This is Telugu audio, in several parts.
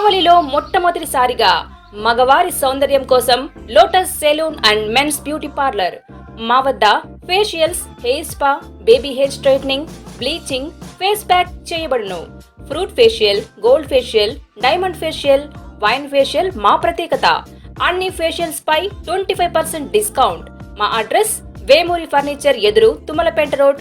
కావలిలో మొట్టమొదటిసారిగా మగవారి సౌందర్యం కోసం lotus salon and men's beauty parlour. మా వద్ద facials, hair spa, baby hair straightening, bleaching, face pack చేయబడును. Fruit facial, gold facial, diamond facial, wine facial మా ప్రత్యేకత. అన్ని ఫేషియల్స్ పై 25% డిస్కౌంట్. మా అడ్రస్ వేమూరి ఫర్నిచర్ ఎదురు, Tummalapeta road.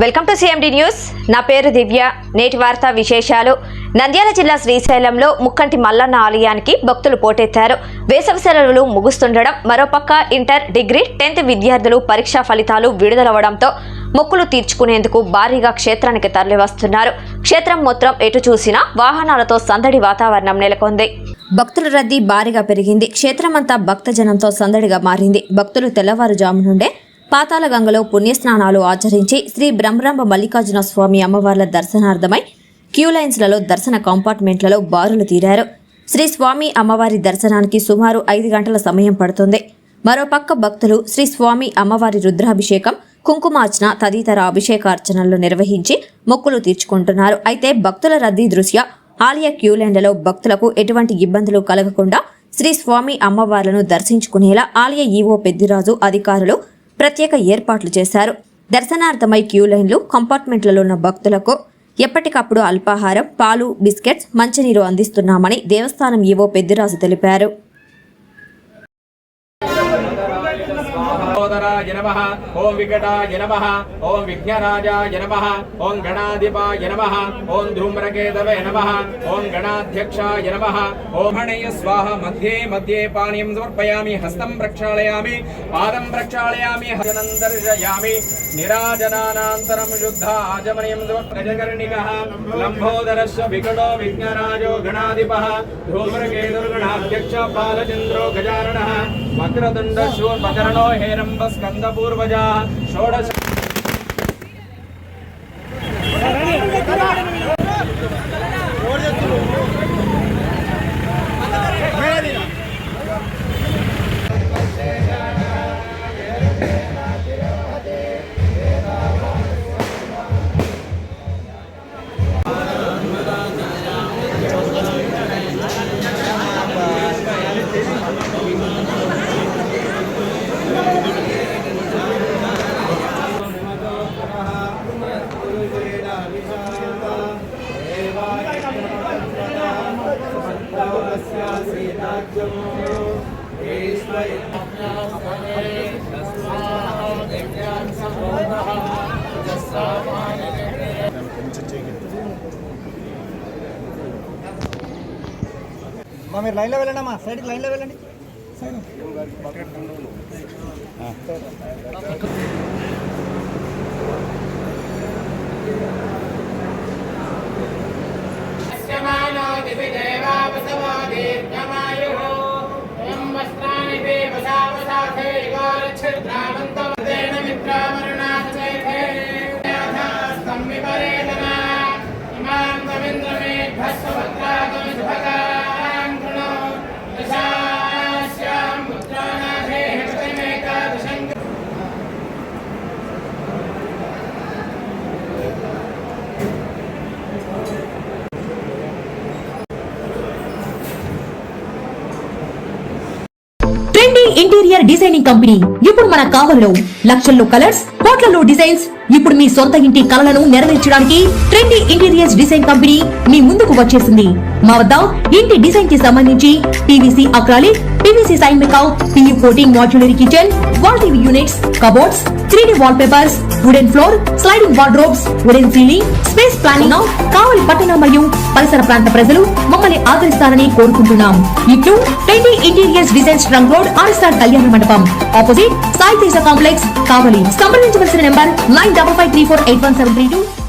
Welcome to C M D news. నా పేరు దివ్య. నేటి వార్తా విశేషాలు. నంద్యాల జిల్లా శ్రీశైలంలో ముక్కంటి మల్లన్న ఆలయానికి భక్తులు పోటెత్తారు. వేసవి సెలవులు ముగుస్తుండడం, మరోపక్క ఇంటర్, డిగ్రీ, 10th విద్యార్థులు పరీక్షా ఫలితాలు విడుదలవడంతో మొక్కులు తీర్చుకునేందుకు భారీగా క్షేత్రానికి తరలివస్తున్నారు. క్షేత్రం మొత్తం ఎటు చూసినా వాహనాలతో సందడి వాతావరణం నెలకొంది. భక్తుల రద్దీ భారీగా పెరిగింది. క్షేత్రమంతా భక్తజనంతో సందడిగా మారింది. భక్తులు తెల్లవారుజాము నుండే పాతాళ గంగలో పుణ్యస్నానాలు ఆచరించి శ్రీ బ్రహ్మరాంబ మల్లికార్జున స్వామి అమ్మవార్ల దర్శనార్థమై క్యూ లైన్స్లలో దర్శన కంపార్ట్మెంట్లలో బారులు తీరారు. శ్రీ స్వామి అమ్మవారి దర్శనానికి సుమారు 5 గంటల సమయం పడుతుంది. మరోపక్క భక్తులు శ్రీ స్వామి అమ్మవారి రుద్రాభిషేకం, కుంకుమార్చన తదితర అభిషేకార్చనలు నిర్వహించి మొక్కులు తీర్చుకుంటున్నారు. అయితే భక్తుల రద్దీ దృష్ట్యా ఆలయ క్యూ లైన్లలో భక్తులకు ఎటువంటి ఇబ్బందులు కలగకుండా శ్రీ స్వామి అమ్మవార్లను దర్శించుకునేలా ఆలయ ఈవో పెద్దిరాజు అధికారులు ప్రత్యేక ఏర్పాట్లు చేశారు. దర్శనార్థమై క్యూ లైన్లు, కంపార్ట్మెంట్లలో ఉన్న భక్తులకు ఎప్పటికప్పుడు అల్పాహారం, పాలు, బిస్కెట్స్, మంచినీరు అందిస్తున్నామని దేవస్థానం ఈవో పెద్దిరాజు తెలిపారు. ఓం వికటాయ నమః, ఓం విఘ్నరాజాయ నమః, ఓం గణాధిపాయ నమః, ఓం ధూమ్రకేతవే నమః, ఓం గణాధ్యక్షాయ నమః. ఓం హణయ స్వాహ. మధ్యే మధ్యే పానీయం సమర్పయామి, హస్తం ప్రక్షాళయామి, పాదం ప్రక్షాళయామి, హజనం దర్శయామి. నిరాజనానంతరం శుద్ధ ఆచమనీయం సమర్పయకర్ణికః. లంబోదరస్య వికటో విఘ్నరాజో గణాధిపః, ధూమ్రకేతుర్గణాధ్యక్ష బాలచంద్రో గజాననః, వక్రతుండ శూర్పకర్ణో హేరంబ స్కందపూర్వజా షోడశ. మీరు లైన్లో వెళ్ళండి అమ్మా, సైడ్కి లైన్లో వెళ్ళండి. ఇంటీరియర్ డిజైనింగ్ కంపెనీ ఇప్పుడు మన కావలిలో లక్షల్లో కలర్స్, కోట్లలో డిజైన్స్. ఇప్పుడు మీ సొంత ఇంటి కలలను నెరవేర్చడానికి ట్రెండీ ఇంటీరియర్స్ డిజైన్ కంపెనీ మీ ముందుకు వచ్చేసింది. మా వద్ద ఇంటి డిజైన్ కి సంబంధించి P V C acrylic, P V C sign makeout, P U coating, modular kitchen, wall TV units, cupboards, 3D wall papers, wooden floor, sliding wardrobes, wooden ceiling, space planning. Kavali పట్టణ మరియు పరిసర ప్రాంత ప్రజలు మమ్మల్ని ఆదరిస్తారని కోరుకుంటున్నాం. ఇట్లు trendy interiors designs, trunk road, R S R Kalyana Mandapam, opposite Sai Teja complex, Kavali. సంప్రదించవలసిన నెంబర్ 9553481732.